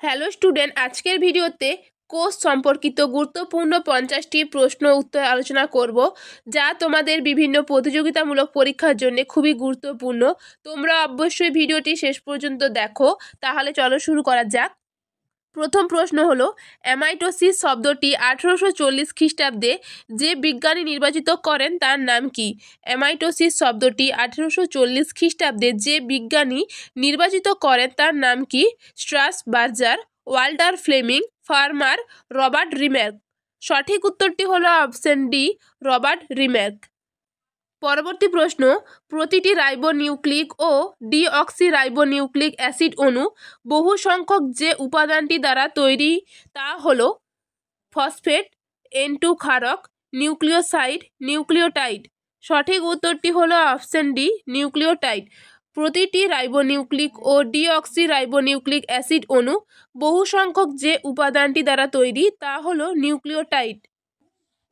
Hello student, আজকের ভিডিওতে কোষ সম্পর্কিত গুরুত্বপূর্ণ 50টি প্রশ্ন উত্তর আলোচনা করব, যা তোমাদের বিভিন্ন প্রতিযোগিতামূলক পরীক্ষার জন্য খুবই গুরুত্বপূর্ণ। তোমরা অবশ্যই ভিডিওটি শেষ পর্যন্ত দেখো। তাহলে চলো শুরু করা যাক। প্রথম প্রশ্ন হলো, অ্যামাইটোসিস শব্দটি 1840 খ্রিস্টাব্দে যে বিজ্ঞানী নির্বাচিত করেন তার নাম কি? অ্যামাইটোসিস শব্দটি 1840 খ্রিস্টাব্দে যে বিজ্ঞানী নির্বাচিত করেন তার নাম কি? স্ট্রাসবার্জার, ওয়াল্টার ফ্লেমিং, ফার্মার, রবার্ট রিম্যার্ক। সঠিক উত্তরটি হলো অপশন ডি, রবার্ট রিম্যার্ক। পরবর্তী প্রশ্ন, প্রতিটি রাইবোনিউক্লিক ও ডিঅক্সিরাইবোনিউক্লিক অ্যাসিড অণু বহু সংখ্যক যে উপাদানটি দ্বারা তৈরি তা হলো ফসফেট, N2 ক্ষারক, নিউক্লিওসাইড, নিউক্লিওটাইড। সঠিক উত্তরটি হলো অপশন ডি, নিউক্লিওটাইড। প্রতিটি রাইবোনিউক্লিক ও ডিঅক্সিরাইবোনিউক্লিক অ্যাসিড অণু বহু সংখ্যক যে উপাদানটি দ্বারা তৈরি তা হলো নিউক্লিওটাইড।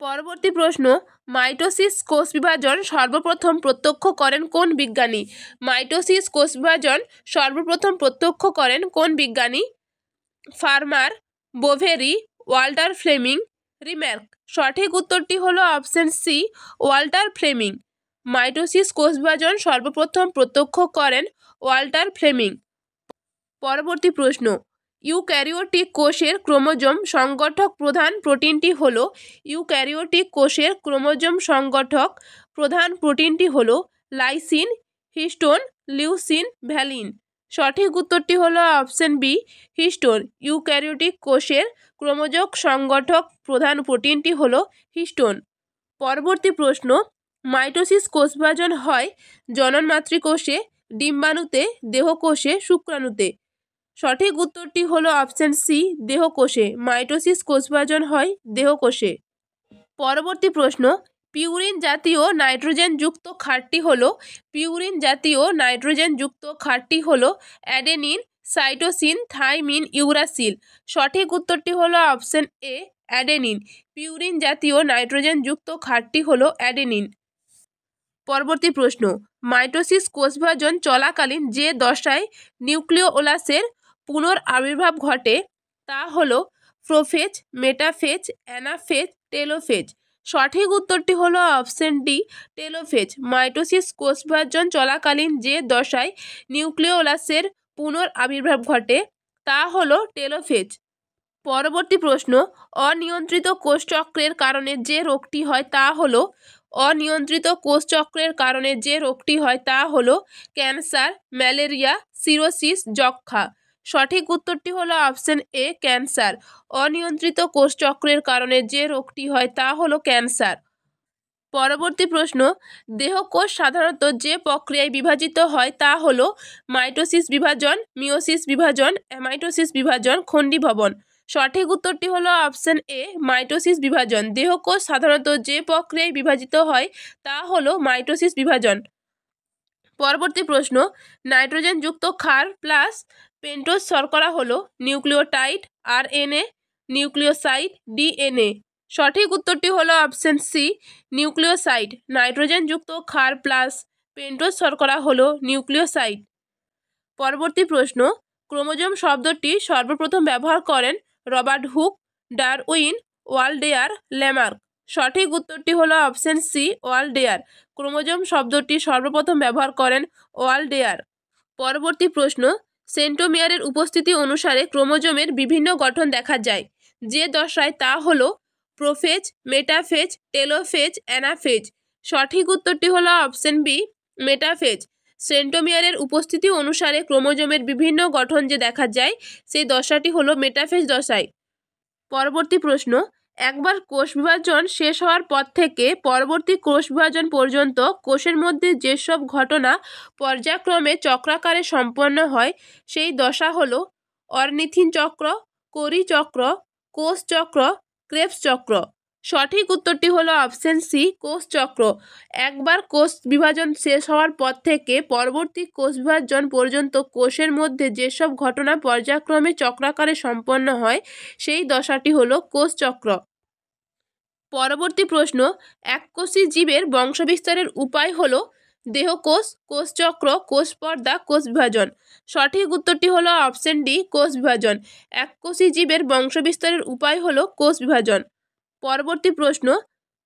পরবর্তী প্রশ্ন, মাইটোসিস কোষ বিভাজন সর্বপ্রথম প্রত্যক্ষ করেন কোন বিজ্ঞানী? মাইটোসিস কোষ বিভাজন সর্বপ্রথম প্রত্যক্ষ করেন কোন বিজ্ঞানী? Farmer, Boveri, Walther Flemming, Remak. সঠিক উত্তরটি হলো option C, Walther Flemming. Mitosis কোষ বিভাজন সর্বপ্রথম প্রত্যক্ষ করেন ওয়াল্টার ফ্লেমিং। পরবর্তী প্রশ্ন, ইউক্যারিওটিক কোষের ক্রোমোজোম সংগঠক প্রধান প্রোটিনটি হল? ইউক্যারিওটিক কোষের ক্রোমোজোম সংগঠক প্রধান প্রোটিনটি হল লাইসিন, হিস্টোন, লিউসিন, ভ্যালিন। সঠিক উত্তরটি হলো অপশন বি, হিস্টোন। ইউক্যারিওটিক কোষের ক্রোমোজোম সংগঠক প্রধান প্রোটিনটি হল হিস্টোন। পরবর্তী প্রশ্ন, মাইটোসিস কোষ বিভাজন হয় জনন মাতৃকোষে, ডিম্বাণুতে, দেহকোষে, শুক্রাণুতে। সঠিক উত্তরটি হলো অপশন সি, দেহকোষে। মাইটোসিস কোষ বিভাজন হয় দেহকোষে। পরবর্তী প্রশ্ন, পিউরিন জাতীয় নাইট্রোজেনযুক্ত ক্ষারটি হলো? পিউরিন জাতীয় নাইট্রোজেনযুক্ত ক্ষারটি হলো অ্যাডেনিন, সাইটোসিন, থাইমিন, ইউরাসিল। সঠিক উত্তরটি হলো অপশন এ, অ্যাডেনিন। পিউরিন জাতীয় নাইট্রোজেনযুক্ত ক্ষারটি হলো অ্যাডেনিন। পরবর্তী প্রশ্ন, মাইটোসিস কোষ বিভাজন চলাকালীন যে দশায় নিউক্লিওলাসের পুনরাবির্ভাব ঘটে তা হলো প্রোফেজ, মেটাফেজ, অ্যানাফেজ, টেলোফেজ। সঠিক উত্তরটি হলো অপশন ডি, টেলোফেজ। মাইটোসিস কোষ বিভাজন চলাকালীন যে দশায় নিউক্লিওলাসের পুনরাবির্ভাব ঘটে তা হলো টেলোফেজ। পরবর্তী প্রশ্ন, অনিয়ন্ত্রিত কোষচক্রের কারণে যে রোগটি হয় তা হলো? অনিয়ন্ত্রিত কোষচক্রের কারণে যে রোগটি হয় তা হলো ক্যান্সার, ম্যালেরিয়া, সিরোসিস, যক্ষ্মা। সঠিক উত্তরটি হলো অপশন এ, ক্যান্সার। অনিয়ন্ত্রিত কোষচক্রের কারণে যে রোগটি হয় তা হলো ক্যান্সার। পরবর্তী প্রশ্ন, দেহকোষ সাধারণত যে প্রক্রিয়ায় বিভাজিত হয় তা হলো মাইটোসিস বিভাজন, মিওসিস বিভাজন, অ্যামাইটোসিস বিভাজন, খণ্ডীভবন। সঠিক উত্তরটি হলো অপশন এ, মাইটোসিস বিভাজন। দেহকোষ সাধারণত যে প্রক্রিয়ায় বিভাজিত হয় তা হলো মাইটোসিস বিভাজন। পরবর্তী প্রশ্ন, নাইট্রোজেনযুক্ত ক্ষার প্লাস পেন্টোজ শর্করা হলো নিউক্লিওটাইড, আরএনএ, নিউক্লিওসাইড, ডিএনএ। সঠিক উত্তরটি হলো অপশন সি, নিউক্লিওসাইড। নাইট্রোজেনযুক্ত ক্ষার প্লাস পেন্টোজ শর্করা হলো নিউক্লিওসাইড। পরবর্তী প্রশ্ন, ক্রোমোজোম শব্দটি সর্বপ্রথম ব্যবহার করেন Robert Hooke, Darwin, Waldeyer, Lamarck. সঠিক উত্তরটি হলো অপশন সি, ওয়ালডেয়ার। ক্রোমোজোম শব্দটি সর্বপ্রথম ব্যবহার করেন ওয়ালডেয়ার। পরবর্তী প্রশ্ন, সেন্ট্রোমিয়ারের উপস্থিতি অনুসারে ক্রোমোজোমের বিভিন্ন গঠন দেখা যায় যে দশায় তা হলো প্রোফেজ, মেটাফেজ, টেলোফেজ, অ্যানাফেজ। সঠিক উত্তরটি হলো অপশন বি, মেটাফেজ। সেন্ট্রোমিয়ারের উপস্থিতি অনুসারে ক্রোমোজোমের বিভিন্ন গঠন যে দেখা যায় সেই দশাটি হলো মেটাফেজ দশায়। পরবর্তী প্রশ্ন, একবার কোষ বিভাজন শেষ হওয়ার পর থেকে পরবর্তী কোষ বিভাজন পর্যন্ত কোষের মধ্যে যেসব ঘটনা পর্যায়ক্রমে চক্রাকারে সম্পন্ন হয় সেই দশা হলো অর্নিথিন চক্র, কোরি চক্র, কোষ চক্র, ক্রেবস চক্র। সঠিক উত্তরটি হলো অপশন সি, কোষ চক্র। একবার কোষ বিভাজন শেষ হওয়ার পর থেকে পরবর্তী কোষ বিভাজন পর্যন্ত কোষের মধ্যে যেসব ঘটনা পর্যায়ক্রমে চক্রাকারে সম্পন্ন হয় সেই দশাটি হলো কোষ চক্র। পরবর্তী প্রশ্ন, এককোষী জীবের বংশবিস্তারের উপায় হলো দেহকোষ, কোষচক্র, কোষ পর্দা, কোষ বিভাজন। সঠিক উত্তরটি হলো অপশন ডি, কোষ বিভাজন। এককোষী জীবের বংশবিস্তারের উপায় হলো কোষ বিভাজন। পরবর্তী প্রশ্ন,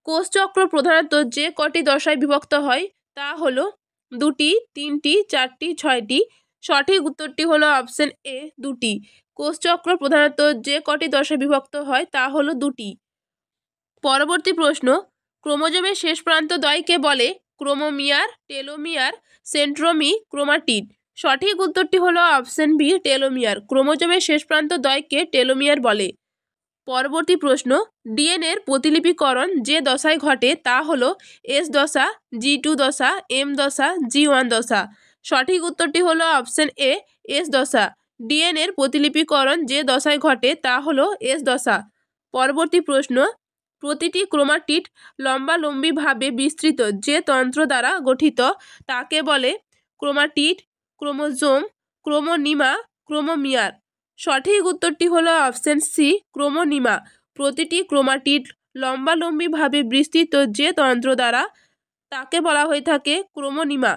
কোষচক্র প্রধানত যে কটি দশায় বিভক্ত হয় তা হলো 2টি, 3টি, 4টি, 6টি। সঠিক উত্তরটি হলো অপশন এ, 2টি। কোষচক্র প্রধানত যে কটি দশায় বিভক্ত হয় তা হলো 2টি। পরবর্তী প্রশ্ন, ক্রোমোজোমের শেষ প্রান্ত দ্বয়কে বলে ক্রোমোমিয়ার, টেলোমিয়ার, সেন্ট্রোমি, ক্রোমাটিড। সঠিক উত্তরটি হলো অপশন বি, টেলোমিয়ার। ক্রোমোজোমের শেষ প্রান্ত দ্বয়কে টেলোমিয়ার বলে। পরবর্তী প্রশ্ন, ডিএনএর প্রতিলিপিকরণ যে দশায় ঘটে তা হলো এস দশা, G2 দশা, M দশা, G1 দশা। সঠিক উত্তরটি হলো অপশন এ, এস দশা। ডিএনএর প্রতিলিপিকরণ যে দশায় ঘটে তা হলো এস দশা। পরবর্তী প্রশ্ন, প্রতিটি ক্রোমাটিড লম্বালম্বিভাবে বিস্তৃত যে তন্ত্র দ্বারা গঠিত তাকে বলে ক্রোমাটিড, ক্রোমোজোম, ক্রোমোনিমা, ক্রোমোমিয়ার। সঠিক উত্তরটি হলো অপশন সি, ক্রোমোনিমা। প্রতিটি ক্রোমাটিড লম্বালম্বিভাবে বিস্তৃত যে তন্ত্র দ্বারা তাকে বলা হয়ে থাকে ক্রোমোনিমা।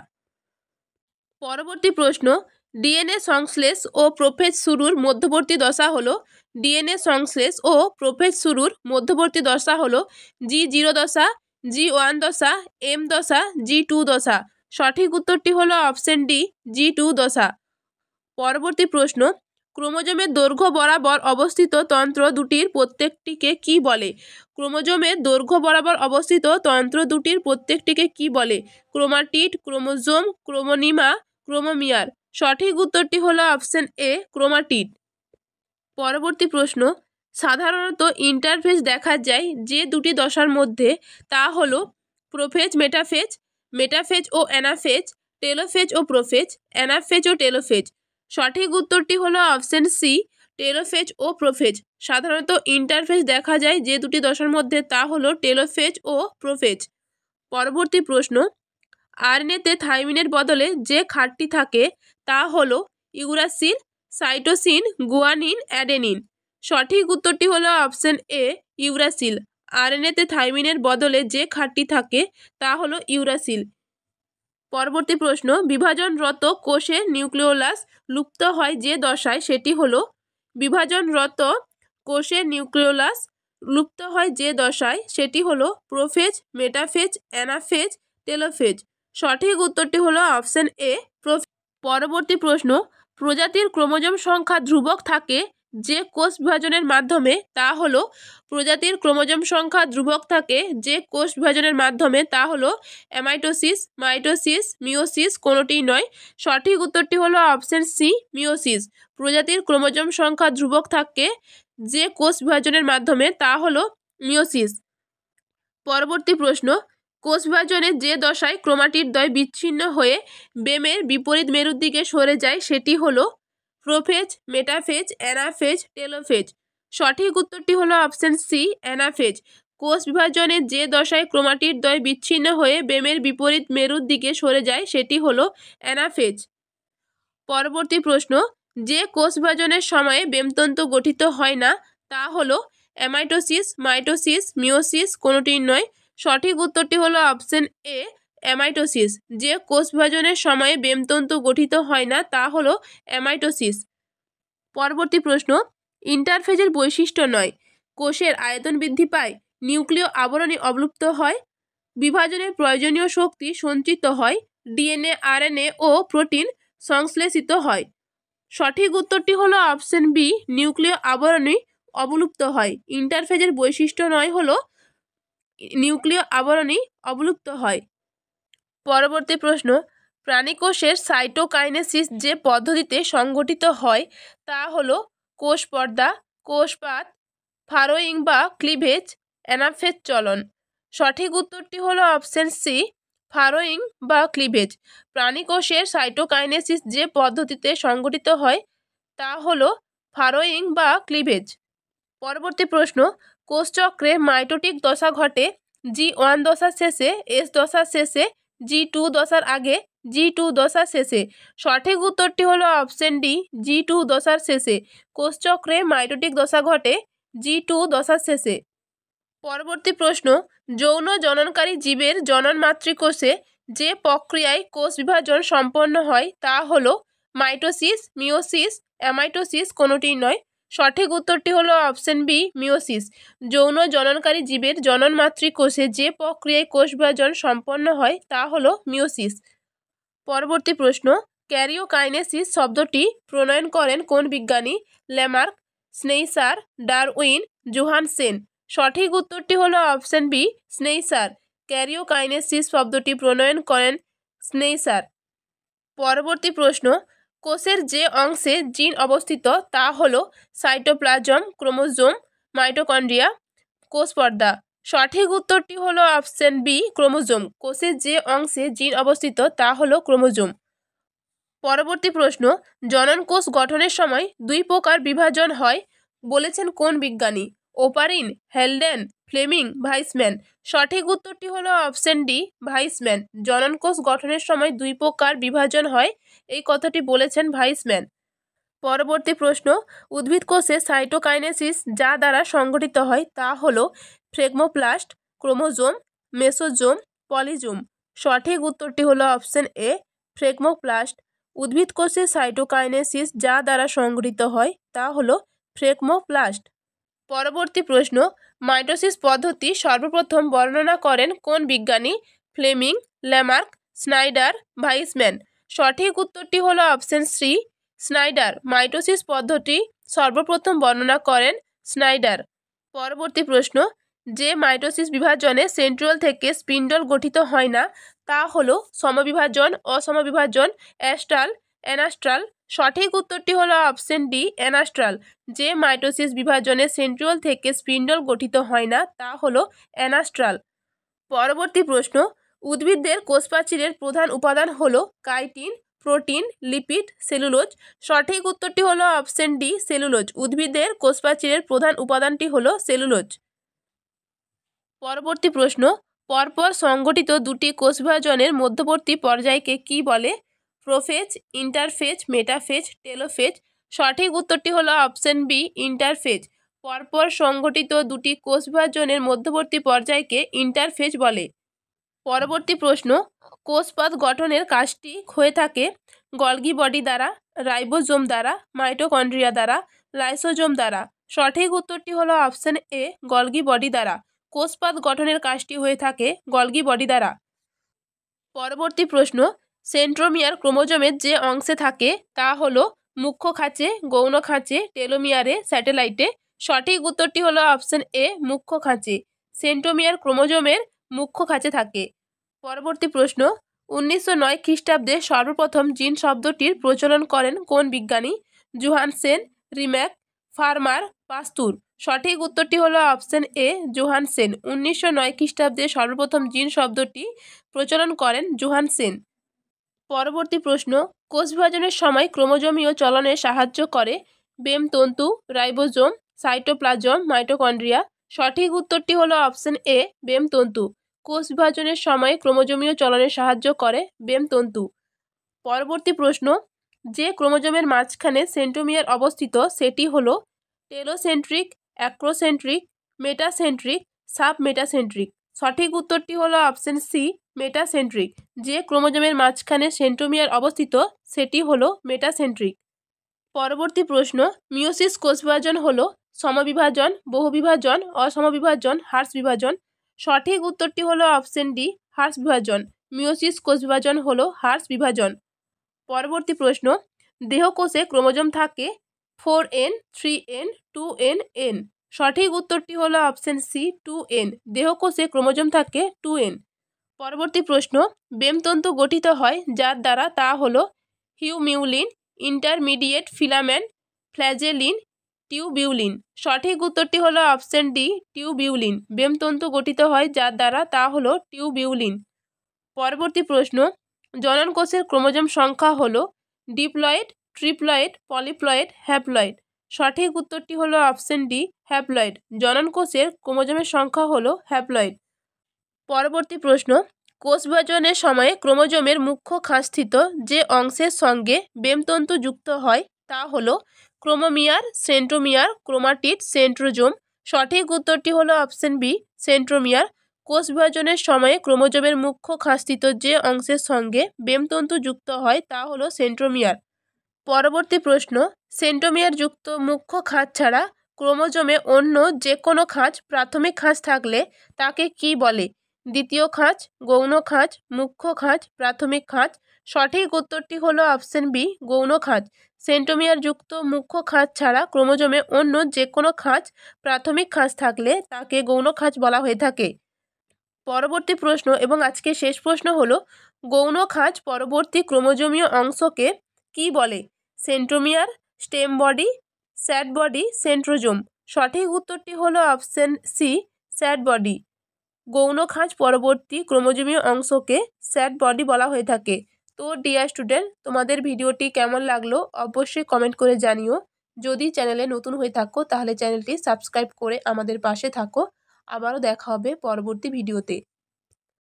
পরবর্তী প্রশ্ন, ডিএনএ সংশ্লেষ ও প্রোফেজ শুরুর মধ্যবর্তী দশা হলো ডিএনএ সংশ্লেষ ও প্রোফেজ শুরুর মধ্যবর্তী দশা হলো G0 দশা, G1 দশা, M দশা, G2 দশা। সঠিক উত্তরটি হলো অপশন ডি, G2 দশা। পরবর্তী প্রশ্ন, ক্রোমোজোমের দৈর্ঘ্য বরাবর অবস্থিত তন্ত্র দুটির প্রত্যেকটিকে কি বলে? ক্রোমোজোমের দৈর্ঘ্য বরাবর অবস্থিত তন্ত্র দুটির প্রত্যেকটিকে কি বলে? Chromatid, chromosome, chromonema, chromomere. সঠিক উত্তরটি হলো অপশন এ, ক্রোমাটিড। পরবর্তী প্রশ্ন, সাধারণত ইন্টারফেজ দেখা যায় যে দুটি দশার মধ্যে তা হলো প্রোফেজ, মেটাফেজ, মেটাফেজ ও অ্যানাফেজ, টেলোফেজ ও প্রোফেজ, অ্যানাফেজ ও টেলোফেজ। সঠিক উত্তরটি হলো অপশন সি, টেলোফেজ ও প্রোফেজ। সাধারণত ইন্টারফেজ দেখা যায় যে দুটি দশার মধ্যে তা হলো টেলোফেজ ও প্রোফেজ। পরবর্তী প্রশ্ন, আরএনএতে থাইমিনের বদলে যে ক্ষারটি থাকে তা হলো ইউরাসিল, সাইটোসিন, গুয়ানিন, অ্যাডেনিন। সঠিক উত্তরটি হলো অপশন এ, ইউরাসিল। আরএনএতে থাইমিনের বদলে যে ক্ষারটি থাকে তা হলো ইউরাসিল। পরবর্তী প্রশ্ন, বিভাজনরত কোষের নিউক্লিওলাস লুপ্ত হয় যে দশায় সেটি হলো বিভাজনরত কোষের নিউক্লিওলাস লুপ্ত হয় যে দশায় সেটি হলো প্রোফেজ, মেটাফেজ, অ্যানাফেজ, টেলোফেজ। সঠিক উত্তরটি হলো অপশন এ, প্রোফেজ। পরবর্তী প্রশ্ন, প্রজাতির ক্রোমোজোম সংখ্যা ধ্রুবক থাকে যে কোষ বিভাজনের মাধ্যমে তা হলো প্রজাতির ক্রোমোজোম সংখ্যা ধ্রুবক থাকে যে কোষ বিভাজনের মাধ্যমে তা হলো অ্যামাইটোসিস, মাইটোসিস, মিওসিস, কোনোটিই নয়। সঠিক উত্তরটি হলো অপশন সি, মিওসিস। প্রজাতির ক্রোমোজোম সংখ্যা ধ্রুবক থাকে যে কোষ বিভাজনের মাধ্যমে তা হলো মিওসিস। পরবর্তী প্রশ্ন, কোষ বিভাজনের যে দশায় ক্রোমাটিড দ্বয় বিচ্ছিন্ন হয়ে বেমের বিপরীত মেরুর দিকে সরে যায় সেটি হলো প্রোফেজ, মেটাফেজ, অ্যানাফেজ, টেলোফেজ। সঠিক উত্তরটি হলো অপশন সি, অ্যানাফেজ। কোষ বিভাজনের যে দশায় ক্রোমাটিড দ্বয় বিচ্ছিন্ন হয়ে বেমের বিপরীত মেরুর দিকে সরে যায় সেটি হলো অ্যানাফেজ। পরবর্তী প্রশ্ন, যে কোষ বিভাজনের সময়ে বেমতন্তু গঠিত হয় না তা হলো অ্যামাইটোসিস, মাইটোসিস, মিওসিস, কোনোটিই নয়। সঠিক উত্তরটি হলো অপশন এ, অ্যামাইটোসিস। যে কোষ বিভাজনের সময়ে বেমতন্তু গঠিত হয় না তা হলো অ্যামাইটোসিস। পরবর্তী প্রশ্ন, ইন্টারফেজের বৈশিষ্ট্য নয় কোষের আয়তন বৃদ্ধি পায়, নিউক্লিয় আবরণী অবলুপ্ত হয়, বিভাজনের প্রয়োজনীয় শক্তি সঞ্চিত হয়, ডিএনএ, আরএনএ ও প্রোটিন সংশ্লেষিত হয়। সঠিক উত্তরটি হলো অপশন বি, নিউক্লিয় আবরণী অবলুপ্ত হয়। ইন্টারফেজের বৈশিষ্ট্য নয় হলো নিউক্লিয় আবরণী অবলুপ্ত হয়। পরবর্তী প্রশ্ন, প্রাণীকোষের সাইটোকাইনেসিস যে পদ্ধতিতে সংঘটিত হয় তা হলো কোষ পর্দা, কোষপাত, ফারোয়িং বা ক্লিভেজ, অ্যানাফেজ চলন। সঠিক উত্তরটি হলো অপশন সি, ফারোয়িং বা ক্লিভেজ। প্রাণীকোষের সাইটোকাইনেসিস যে পদ্ধতিতে সংঘটিত হয় তা হলো ফারোয়িং বা ক্লিভেজ। পরবর্তী প্রশ্ন, কোষচক্রে মাইটোটিক দশা ঘটে G1 দশার শেষে, S দশার শেষে, G2 দশার আগে, G2 দশার শেষে। সঠিক উত্তরটি হলো অপশন ডি, G2 দশার শেষে। কোষচক্রে মাইটোটিক দশা ঘটে G2 দশার শেষে। পরবর্তী প্রশ্ন, যৌন জননকারী জীবের জনন মাতৃকোষে যে প্রক্রিয়ায় কোষ বিভাজন সম্পন্ন হয় তা হলো মাইটোসিস, মিওসিস, অ্যামাইটোসিস কোনোটিই নয়। সঠিক উত্তরটি হলো অপশন বি, মিওসিস। যৌন জননকারী জীবের জননমাতৃক কোষে যে প্রক্রিয়ায় কোষ বিভাজন সম্পন্ন হয় তা হলো মিওসিস। পরবর্তী প্রশ্ন, ক্যারিওকাইনেসিস শব্দটি প্রণয়ন করেন কোন বিজ্ঞানী? ল্যামার্ক, স্নেইসার, ডারউইন, জোহানসেন। সঠিক উত্তরটি হলো অপশন বি, স্নেইসার। ক্যারিওকাইনেসিস শব্দটি প্রণয়ন করেন স্নেইসার। পরবর্তী প্রশ্ন, কোষের যে অংশে জিন অবস্থিত তা হলো সাইটোপ্লাজম, ক্রোমোজোম, মাইটোকন্ড্রিয়া, কোষপর্দা। সঠিক উত্তরটি হলো অপশন বি, ক্রোমোজোম। কোষের যে অংশে জিন অবস্থিত তা হলো ক্রোমোজোম। পরবর্তী প্রশ্ন, জনন কোষ গঠনের সময় দুই প্রকার বিভাজন হয় বলেছেন কোন বিজ্ঞানী? Oparin, Haldane, Fleming, Weismann. সঠিক উত্তরটি হলো অপশন ডি, ভাইসম্যান। জনন কোষ গঠনের সময় দুই প্রকার বিভাজন হয়, এই কথাটি বলেছেন ভাইসম্যান। পরবর্তী প্রশ্ন, উদ্ভিদ কোষে সাইটোকাইনেসিস যা দ্বারা সংঘটিত হয় তা হলো ফ্লেগমোপ্লাস্ট, ক্রোমোজোম, মেসোজোম, পলিজোম। সঠিক উত্তরটি হলো অপশন এ, ফ্লেগমোপ্লাস্ট। উদ্ভিদ কোষে সাইটোকাইনেসিস যা দ্বারা সংঘটিত হয় তা হলো ফ্লেগমোপ্লাস্ট। পরবর্তী প্রশ্ন, মাইটোসিস পদ্ধতি সর্বপ্রথম বর্ণনা করেন কোন বিজ্ঞানী? Fleming, Lamarck, Snyder, Weismann. সঠিক উত্তরটি হলো অপশন সি, স্নাইডার। মাইটোসিস পদ্ধতি সর্বপ্রথম বর্ণনা করেন স্নাইডার। পরবর্তী প্রশ্ন, যে মাইটোসিস বিভাজনে সেন্ট্রিওল থেকে স্পিন্ডল গঠিত হয় না তা হলো সমবিভাজন, অসমবিভাজন, অ্যাস্ট্রাল, অ্যানাস্ট্রাল। সঠিক উত্তরটি হলো অপশন ডি, অ্যানাস্ট্রাল। যে মাইটোসিস বিভাজনে সেন্ট্রিওল থেকে স্পিন্ডল গঠিত হয় না তা হলো অ্যানাস্ট্রাল। পরবর্তী প্রশ্ন, উদ্ভিদদের কোষপ্রাচীরের প্রধান উপাদান হলো কাইটিন, প্রোটিন, লিপিড, সেলুলোজ। সঠিক উত্তরটি হলো অপশন ডি, সেলুলোজ। উদ্ভিদের কোষপ্রাচীরের প্রধান উপাদানটি হলো সেলুলোজ। পরবর্তী প্রশ্ন, পরপর সংগঠিত দুটি কোষ বিভাজনের মধ্যবর্তী পর্যায়কে কি বলে? Prophase, interphase, metaphase, telophase. সঠিক উত্তরটি হলো অপশন বি, ইন্টারফেজ। পরপর সংগঠিত দুটি কোষ বিভাজনের মধ্যবর্তী পর্যায়কে ইন্টারফেজ বলে। পরবর্তী প্রশ্ন, কোষপথ গঠনের কাজটি হয়ে থাকে গলগি বডি দ্বারা, রাইবোজোম দ্বারা, মাইটোকন্ড্রিয়া দ্বারা, লাইসোজোম দ্বারা। সঠিক উত্তরটি হলো অপশন এ, গলগি বডি দ্বারা। কোষপথ গঠনের কাজটি হয়ে থাকে গলগি বডি দ্বারা। পরবর্তী প্রশ্ন, সেন্ট্রোমিয়ার ক্রোমোজোমের যে অংশে থাকে তা হলো মুখ্য খাঁচে, গৌণ খাঁচে, টেলোমিয়ারে, স্যাটেলাইটে। সঠিক উত্তরটি হলো অপশন এ, মুখ্য খাঁচে। সেন্ট্রোমিয়ার ক্রোমোজোমের মুখ্য খাঁচে থাকে। পরবর্তী প্রশ্ন, 1909 খ্রিস্টাব্দে সর্বপ্রথম জিন শব্দটির প্রচলন করেন কোন বিজ্ঞানী? Johansen, Rimac, farmer, পাস্তুর। সঠিক উত্তরটি হলো অপশন এ, জোহানসেন। 1909 খ্রিস্টাব্দে সর্বপ্রথম জিন শব্দটি প্রচলন করেন জোহানসেন। পরবর্তী প্রশ্ন, কোষ বিভাজনের সময় ক্রোমোজোমীয় চলনে সাহায্য করে বেম তন্তু, রাইবোজোম, সাইটোপ্লাজম, মাইটোকন্ড্রিয়া। সঠিক উত্তরটি হলো অপশন এ, বেম তন্তু। কোষ বিভাজনের সময় ক্রোমোজোমীয় চলনে সাহায্য করে বেম তন্তু। পরবর্তী প্রশ্ন, যে ক্রোমোজোমের মাঝখানে সেন্ট্রোমিয়ার অবস্থিত সেটি হলো টেলোসেন্ট্রিক, অ্যাক্রোসেন্ট্রিক, মেটাসেন্ট্রিক, সাবমেটাসেন্ট্রিক। সঠিক উত্তরটি হলো অপশন সি, মেটাসেন্ট্রিক। যে ক্রোমোজোমের মাঝখানে সেন্ট্রোমিয়ার অবস্থিত সেটি হলো মেটাসেন্ট্রিক। পরবর্তী প্রশ্ন, মিওসিস কোষ বিভাজন হলো সমবিভাজন, বহুবিভাজন, অসমবিভাজন, হ্রাস বিভাজন। সঠিক উত্তরটি হলো অপশন ডি, হ্রাস বিভাজন। মিওসিস কোষ বিভাজন হলো হ্রাস বিভাজন। পরবর্তী প্রশ্ন, দেহকোষে ক্রোমোজোম থাকে 4n, 3n, 2n, n। সঠিক উত্তরটি হলো অপশন সি, 2n। দেহকোষে ক্রোমোজোম থাকে 2n। পরবর্তী প্রশ্ন, বেমতন্তু গঠিত হয় যার দ্বারা তা হলো humulene, intermediate filament, flagellin, tubulin. সঠিক উত্তরটি হলো অপশন ডি, টিউবিউলিন। বেমতন্তু গঠিত হয় যার দ্বারা তা হলো টিউবিউলিন। পরবর্তী প্রশ্ন, জনন কোষের ক্রোমোজোম সংখ্যা হলো ডিপ্লয়েড, ট্রিপ্লয়েড, পলিপ্লয়েড, হ্যাপ্লয়েড। সঠিক উত্তরটি হলো অপশন ডি, হ্যাপ্লয়েড। জনন কোষের ক্রোমোজোমের সংখ্যা হলো হ্যাপ্লয়েড। পরবর্তী প্রশ্ন, কোষ বিভাজনের সময়ে ক্রোমোজোমের মুখ্য খাঁজস্থিত যে অংশের সঙ্গে বেমতন্তু যুক্ত হয় তা হলো ক্রোমোমিয়ার, সেন্ট্রোমিয়ার, ক্রোমাটিড, সেন্ট্রোজোম। সঠিক উত্তরটি হলো অপশন বি, সেন্ট্রোমিয়ার। কোষ বিভাজনের সময়ে ক্রোমোজোমের মুখ্য খাঁজস্থিত যে অংশের সঙ্গে বেমতন্তু যুক্ত হয় তা হলো সেন্ট্রোমিয়ার। পরবর্তী প্রশ্ন, সেন্ট্রোমিয়ার যুক্ত মুখ্য খাঁজ ছাড়া ক্রোমোজোমে অন্য যে কোনো খাঁজ প্রাথমিক খাঁজ থাকলে তাকে কি বলে? দ্বিতীয় খাঁজ, গৌণ খাঁজ, মুখ্য খাঁজ, প্রাথমিক খাঁজ। সঠিক উত্তরটি হলো অপশন বি, গৌণ খাঁজ। সেন্ট্রোমিয়ার যুক্ত মুখ্য খাঁজ ছাড়া ক্রোমোজোমে অন্য যে কোনো খাঁজ প্রাথমিক খাঁজ থাকলে তাকে গৌণ খাঁজ বলা হয়ে থাকে। পরবর্তী প্রশ্ন এবং আজকে শেষ প্রশ্ন হলো, গৌণ খাঁজ পরবর্তী ক্রোমোজোমীয় অংশকে কি বলে? Centromere, stem body, sad body, centrosome. সঠিক উত্তরটি হলো অপশন সি, স্যাড বডি। গৌণ খাঁজ পরবর্তী ক্রোমোজোমীয় অংশকে স্যাড বডি বলা হয়ে থাকে। তো ডিয়ার স্টুডেন্ট, তোমাদের ভিডিওটি কেমন লাগলো অবশ্যই কমেন্ট করে জানিও। যদি চ্যানেলে নতুন হয়ে থাকো তাহলে চ্যানেলটি সাবস্ক্রাইব করে আমাদের পাশে থাকো। আবারও দেখা হবে পরবর্তী ভিডিওতে।